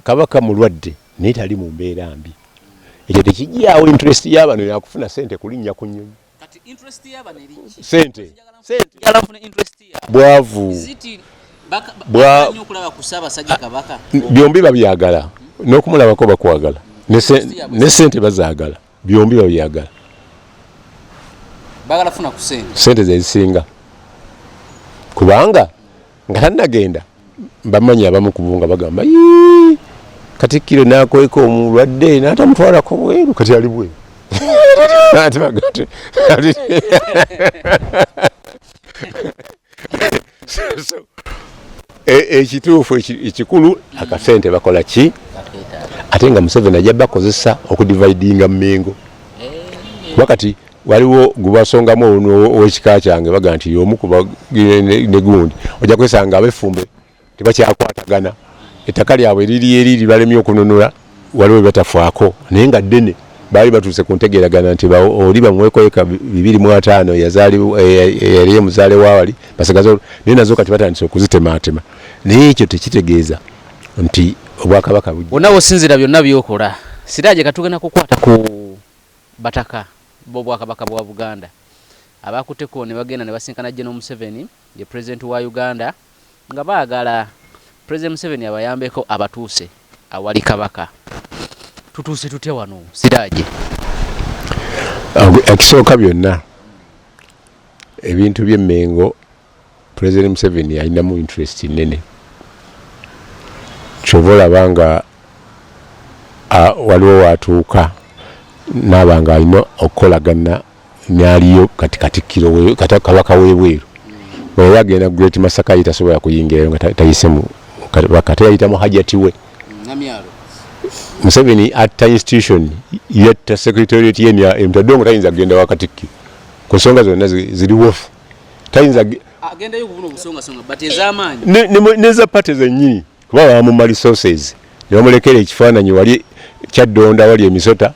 kabaka mulwadde naye tali mu mbeera mbi ekyo tekijjaawo interest y'abantu yakufuna sente kulinnya ku nnyonyi kati interest y'abantu eri sente yalafuna interest ya bwavu bwa nyokulaba kusaba sajja kabaka byombi babyagala n'okumulabako bakwagala ne sente bazaagala byombi babyagala bagala funa ku sente zezisinga kubanga nga tannagenda bamanyi abamu kubunga bagamba Katikkiro nakweka omulwadde n'atamutwalako bweru kati ali bweru ekituufu ekikulu akasente bakola ki ate nga Museveni ajja bakozesa okudividinga Mmengo wakati waliwo gubasongamu ow'ekika kyange baga nti y'omu kuba ne gundi ojja kwesanga ab'effumbe tebakyakwatagana ettaka lyabwe eriri balemye okununula waliwo batafaako naye nga ddene baali batuuse ku ntegeeragana nti oli bamuweeko eka 250 yali muzaale waawali basigaza naye nazo kati batandise okuzitemaatema naye ekyo tekitegeeza nti obwakabaka bonna osinzira byonna byokola Siraje katugenda kukwata ku bataka bw'obwakabaka bwa Buganda abakutteko ne bagenda ne basinkana General Museveni ye president wa Uganda nga baagala President Museveni abayambeko abatuuse awali kabaka tutuuse tutya wano Siraje ekisooka byonna ebintu by'Emmengo President Museveni alinamu interest nene kyobola nga waliwo watuuka n'abanga alina okukolagana n'aliyo kati Katikkiro kabaka w'ebweru bwe yagenda Great Masaka yitasobola kuyingira nga tayisemu bakati yayitamu hajati we Museveni atta institution yetta secretariat yenya emtadongo tayinza agenda wakatiki ku nsonga zonna ziriwo tayinza agenda yo kubuna obusonga batezamaanyi neza pate zennyini kuba bamu resources ne bamulekera ekifaananyi wali kyaddonda wali emisota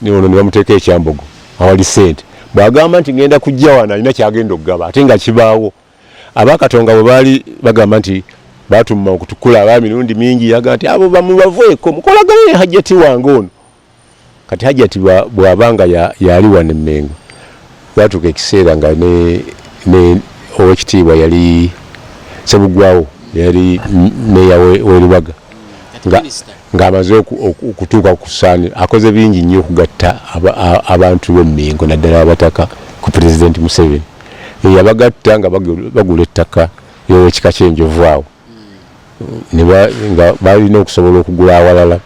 ne ono ne bamuteeka ekyambogo awali sente bwagamba nti ngenda kujja wana alina kyagenda okugaba ate nga kibaawo abakatonga bwe baali bagamba nti batumma okutukula abaami mirundi mingi yaga nti abo bamubaveeko mukolagane hajjati wange ono kati hajjati bw'abanga yali wano Emmengo batuuka ekiseera nga ne owekitiibwa yali Sebugwawo yali meya w'Elubaga ng'amaze okutuuka ku ssaani akoze bingi nnyo okugatta abantu b'Emmengo naddala abataka ku President Museveni yabagatta nga bagula ettaka y'owekika ky'Enjovu awo nga balina okusobola okugula awalala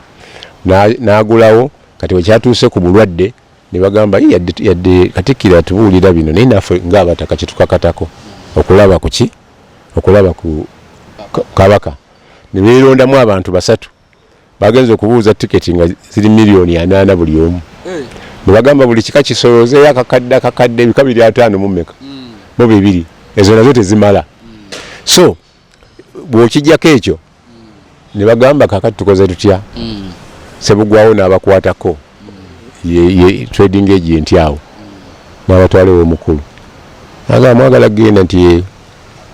n'agulawo kati wekyatuuse ku bulwadde ne bagamba yadde Katikkiro atubuulira bino naye naffe ng'abataka kyetukakatako okulaba ku ki okulaba ku kabaka ne beerondamu abantu basatu bagenze okubuuza tiketi nga ziri $8,000,000 buli omu ne bagamba buli kika kisoloozeeyo akakadde ebika 250 mu mmeka mu bibiri ezo nazo tezimala so bw'okijjako ekyo ne bagamba kakati tukoze tutya Sebugwawo n'abakwatako ye trading agent awo n'abatwalewo omukulu agamba mwagala genda nti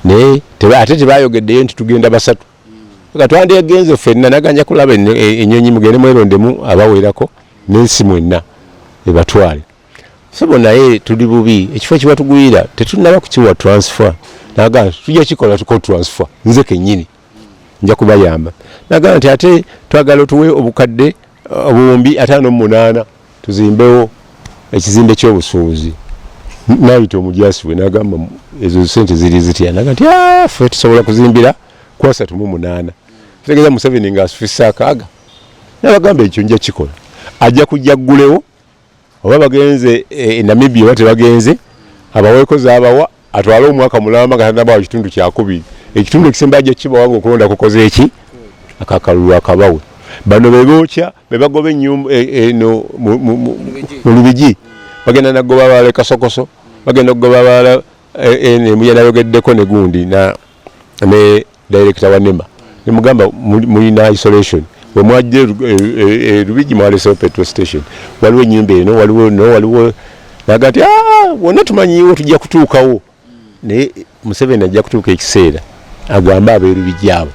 naye ate tebayogeddeyo nti tugenda basatu katwandegenze ffenna naganja kulaba ennyonyi mugende mwerondemu abawerako n'ensi mwenna ebatwale sebo naye tuli bubi ekifo kibatugwira tetunaba kukiwa transfer naga tujja kikola tuko transfer nze kennyini nja kubayamba naga nti ate twagala tuwe obukadde obuwumbi 58 tuzimbewo ekizimbe ky'obusuubuzi nayita omujasi we nagamba ezo sente ziri zitya naga nti ffe tusobola kuzimbira ku 38 tegeza Museveni ng'asufisa akaaga nabagamba ekyo nja kikola ajja kujja ggulewo oba bagenze Namibia bate bagenze abaweeko zaabawa atwala omwaka mulamba nga tannabawa kitundu kyakubiri ekitundu ekisemba ajja kibawanga okulonda kukoze eki akakalulu akabawe bano bebookya bebagoba ennyumba mu Lubigi bagenda nagoba baala Kasokoso bagenda kugoba baala emuya nayogeddeko ne gundi ne director wa NEMA ne mugamba mulina isolation we mwajje Lubigi mwalesewo petrol station waliwo ennyumba eno waliwo nagati wonna tumanyiwo tujja kutuukawo naye Museveni ajja kutuuka ekiseera agamba ab'Erubigi abo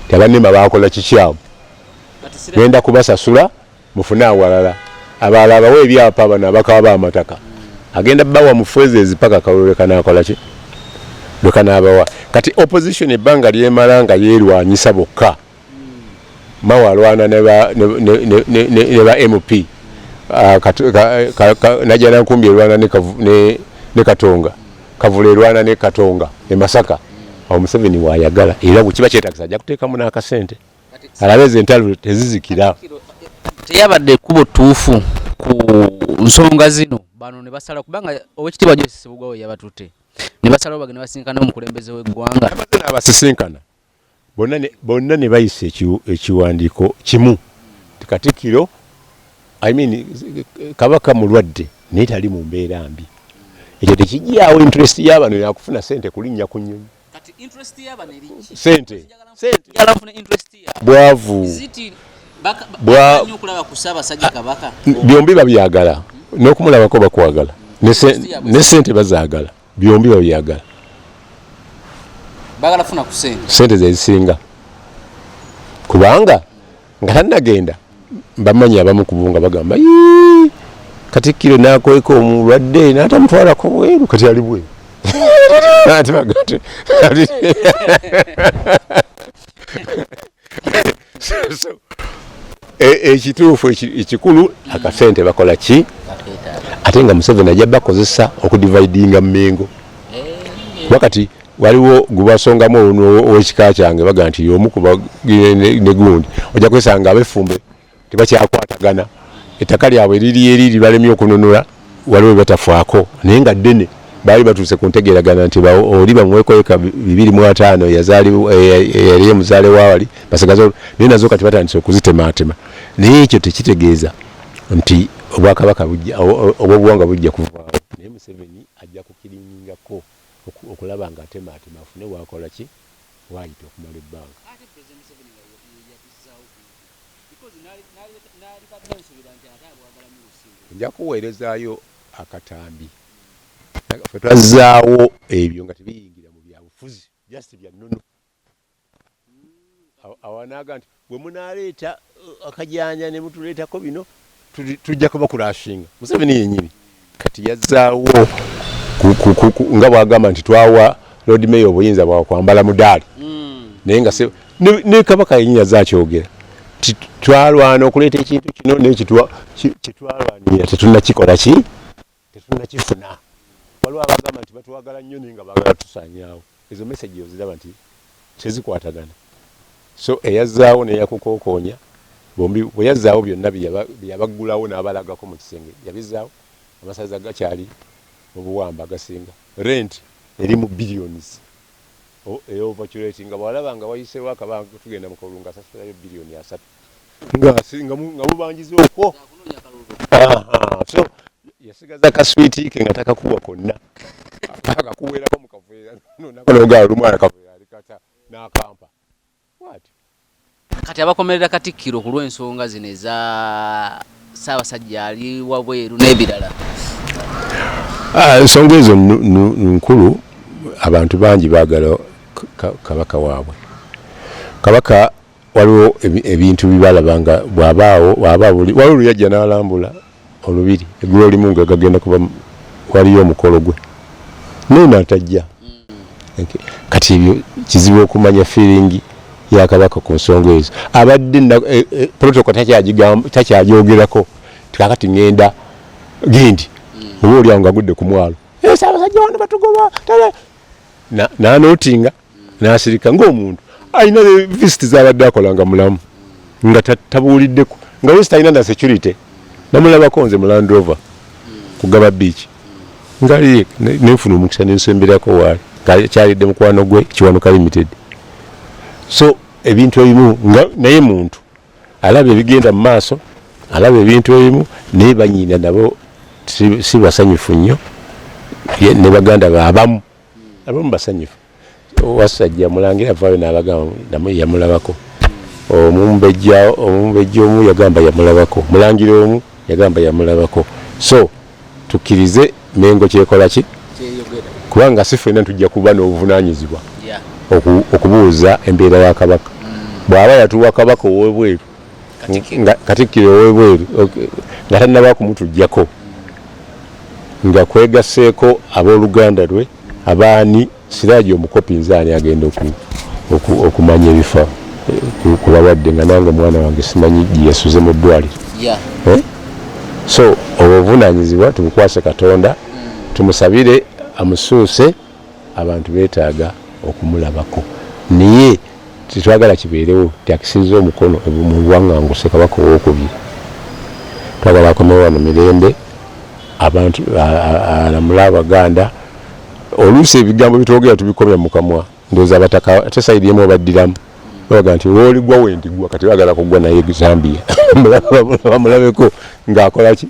ti abanema bakola kikyabo ngenda kubasasula mufune awalala abalala bawe ebyapa abana bakaba amataka agenda bawa mufweze paka kalole kanakola ki lukanabawa kati opposition ebbanga lyemalanga yerwanyisa bokka mawalwana ne ba MP najana nkumbi erwana ne Katonga Kavule erwana ne Katonga e Masaka awo Museveni wayagala era bukiba kyetakisa ajja kuteekamu n'akasente alabeze entalo tezizikira teyabadde kubo tuufu ku nsonga zino bano ne basala kubanga owekitibwa Joyce Sebugwawo yabatutte ne basalawo bagenda basinkana omukulembeze w'eggwanga abasisinkana bonna ne bayisa ekiwandiiko kimu Katikkiro Kabaka mulwadde naye tali mu mbeera mbi ekyo tekijjaawo interest y'abano yakufuna sente kulinnya ku nnyonyi kati interest y'abano eriki sente yalafuna interest ya bwavu bwa okulaba ku Ssaabasajja Kabaka byombi babyagala n'okumulabako bakwagala ne sente bazaagala byombi babyagala bagala funa ku sente zezisinga kubanga nga tannagenda bamanyi abamu kubunga bagamba Katikkiro nakoeko omulwadde n'atamutwalako bweru kati ali bweru ate bagate ekituufu ekikulu akasente bakola ki ate nga Museveni ajja bakozesa okudividinga Mmengo wakati waliwo gubasongamu ow'ekika kyange baga nti y'omu kuba ne gundi ojja kwesanga ab'effumbe tebakyakwatagana ettaka lyabwe eriri balemye okununula waliwo batafaako naye nga ddene baali batuuse ku ntegeeragana nti oli bamuweeko eka 2.5 yali muzaale waawali basigaza naye nazo kati batandise okuzitemaatema naye ekyo tekitegeeza nti obwakabaka obw'obuwanga bujja kuvaawo naye Museveni ajja kukiringako okulaba nga atemaatema afune wakola ki waayita okumala ebbanga nja kuweerezaayo akatambi ffe twazzaawo ebyo nga tebiyingira mu byabufuzi just bya nnono awanaaga nti bwe munaaleeta akajanja ne mutuleetako bino tujja kuba kulashinga Museveni yennyini kati yazzaawo nga bwagamba nti twawa Lord Mayor obuyinza bwa kwambala mudaali naye nga ne Kabaka yennyini azaakyogera twalwana okuleeta ekintu kino nekitwalwanira tetunnakikola ki tetunnakifuna waliwo abagamba nti batwagala nnyo naye nga baagala tusaanyaawo ezo message oziraba nti tezikwatagana so eyazzaawo neyakukokoonya bombi bwe yazzaawo byonna byeyabaggulawo n'abalagako mu kisenge yabizzaawo amasaza gakyali mu buwamba agasinga rent eri mu billions eyovaculati nga bwalaba nga wayiseewo akabanga tugenda mu kalulu nga asasulayo biliyoni 3 nga mubanjiza okwo so yasigaza kaswiti ke nga takakuwa konna akakuweerako mu kaveera nonakonogaa olumwana kaveera alikata n'akampa kati abakomerera Katikkiro ku lw'ensonga zino eza Ssaabasajja ali wabweru n'ebirala ensonga ezo nkulu abantu bangi baagala Kabaka waabwe Kabaka waliwo ebintu bibalabanga bw'abaawo waliwo yajja n'alambula olubiri eggulo olimu nga gagenda kuba waliyo omukolo gwe naye n'atajja kati ebyo kizibu okumanya feeling ya Kabaka ku nsonga ezo abadde protocol takyagyogerako kakati ngenda gendi oba olyawo nga gudde ku mwalo Ssaabasajja wano batugoba n'anootinga n'asirika ng'omuntu alina visit z'abadde akolanga mulamu nga tabuuliddeko nga wesi talina na security namulabako nze mu Land Rover kugaba beach ngali nenfuna omukisa nensemberako waali kyalidde mukwano gwe Kiwanuka Limited so ebintu ebimu naye muntu alaba ebigenda mu maaso alaba ebintu ebimu naye banyiina nabo si basanyufu nnyo ne baganda baabamu abamu basanyufu Wasajja Mulangira avaayo n'abagamba namwe yamulabako omumbejja omu yagamba yamulabako Mulangira omu yagamba yamulabako so tukkirize Mengo kyekola ki kubanga si ffenna tujja kuba n'obuvunaanyizibwa okubuuza embeera ya Kabaka bw'aba yatuwa Kabaka ow'ebweru nga Katikkiro ow'ebweru nga tannaba kumutujjako nga kwegasseeko abooluganda lwe abaani Siraaji omukopi nzaani agenda okumanya ebifa ku balwadde nga nange omwana wange simanyi gye yasuze mu ddwaliro. So obuvunaanyizibwa tubukwase Katonda, tumusabire amusuuse, abantu beetaaga okumulabako naye tetwagala kibeerewo tyakisiza omukono mu buwaŋŋanguse Kabaka owookubiri. Twagala akomewo wano mirembe, abantu alamule Abaganda. Oluusi ebigambo bitwogera tubikomya mu kamwa, ndowooza abataka ate sayidi emu obaddiramu baga nti wooligwa wendigwa kati bagala kugwa naye Zambia bamulabeko ng'akola ki,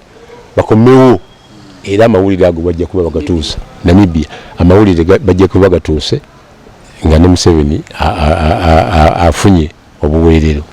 bakomewo. Era amawulire ago bajja kuba bagatuusa Namibia, amawulire bajja kuba bagatuuse nga ne Museveni afunye obuweerero.